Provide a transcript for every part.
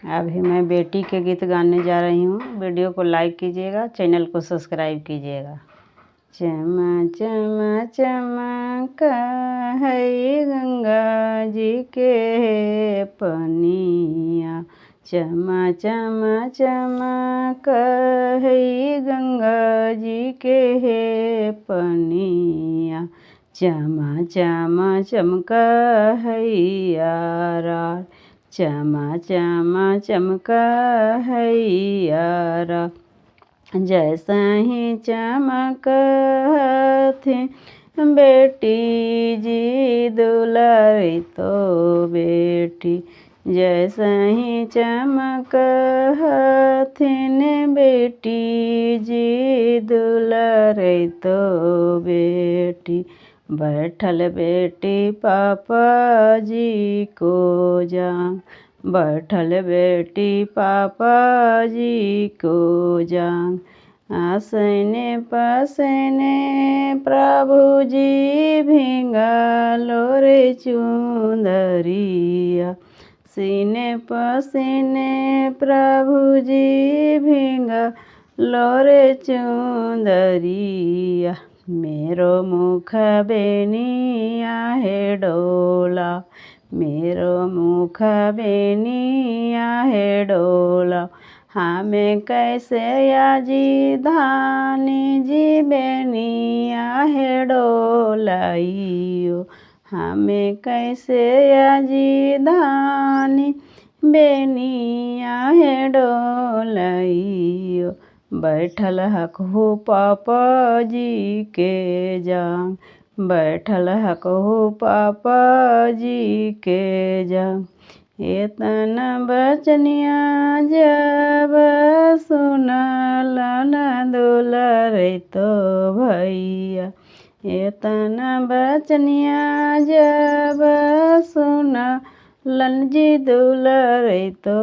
अभी मैं बेटी के गीत गाने जा रही हूँ। वीडियो को लाइक कीजिएगा, चैनल को सब्सक्राइब कीजिएगा। चमा चमा चमक है गंगा जी के पनिया, चमा चमा चमक है गंगा जी के पनिया, चमा चमा चमक है यारा, चमा चमा चमक है यारा। जैसा ही चमक थी बेटी जी दुलारी तो बेटी, जैसा ही चमक थी बेटी जी दुलारी तो बेटी। बैठल बेटी पापा जी को जान, बैठल बेटी पापा जी को जान। आसने पासने प्रभु जी भिंगालो रे चुंदरिया, सीने पसीने प्रभु जी भिंगालो रे चुंदरिया। मेरो मुख बेनिया है डोला, मेरो मुख बेनिया है डोला। हमें कैसे याजी धानी जी बेनिया है डोलाइयो, हमें कैसे याजी धानी बेनिया है डोलाइयो। बैठल हकहु पापा जी के जान, बैठल हकहु पापा जी के जान। एतना बचनिया जब सुनलन दुलारे तो भैया, एतना बचनिया जब सुनलन जी दुलारे तो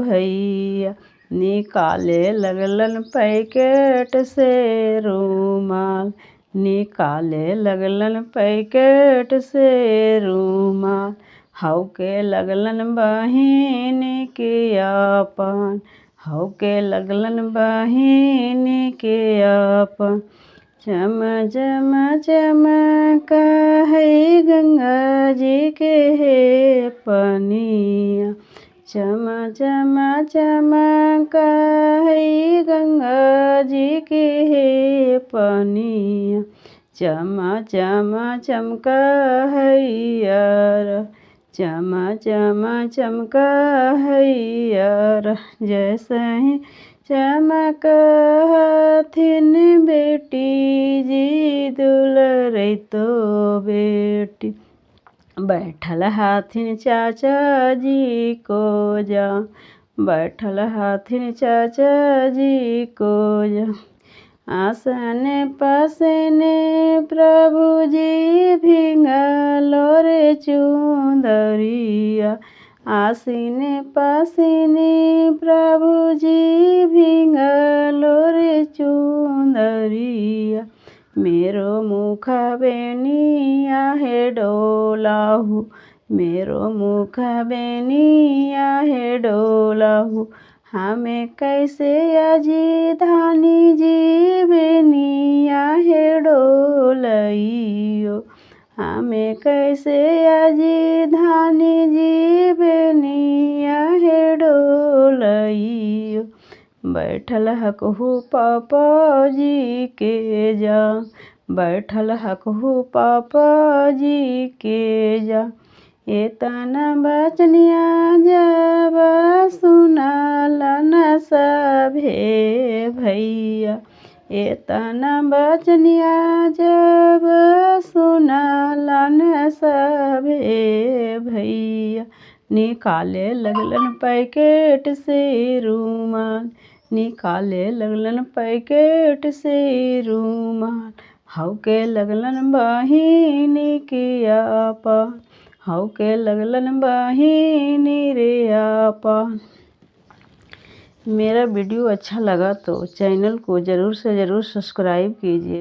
भैया। निकाले लगलन पैकेट से रुमाल, निकाले लगलन पैकेट से रुमाल। हौ के लगलन बहिन के आपन, हौ के लगलन बहिन के आपन। चम चम चमक है गंगा जी के हे पनिया, चम चम चमक है गंगा जी के हे पनिया, चमा चमा चमक है यारा, चमा चमा चमक है यारा। जैसे ही चमक थिन बेटी जी दुलारी तो बेटी। बैठल हाथिन चाचा जी को जा, बैठल हाथिन चाचा जी को जा। आसने पासने प्रभु जी भिंगालो रे चुंदरिया, आसीने पासीने प्रभु जी भिंगालो रे चुंदरिया। मेरो मुख बेनिया है डोलाहू, मेरो मुख बेनिया है डोलाहू। हमें कैसे याजी धानी जी बेनिया है डोलाइयो, हमें कैसे याजी धानी जी बेनिया है डोलाइयो। बैठल हकहु पापा जी के जा, बैठल हकहु पापा जी के जा। एतना बचनिया जब सुनलन सभे भैया, एतना बचनिया जब सुनलन सभे भैया। निकाले लगलन पैकेट से रुमाल, निकाले लगलन पैकेट से रुमाल। हौ के लगलन बहिन के आपन, हौ के लगलन बहिन रे आपन। मेरा वीडियो अच्छा लगा तो चैनल को ज़रूर से ज़रूर सब्सक्राइब कीजिए।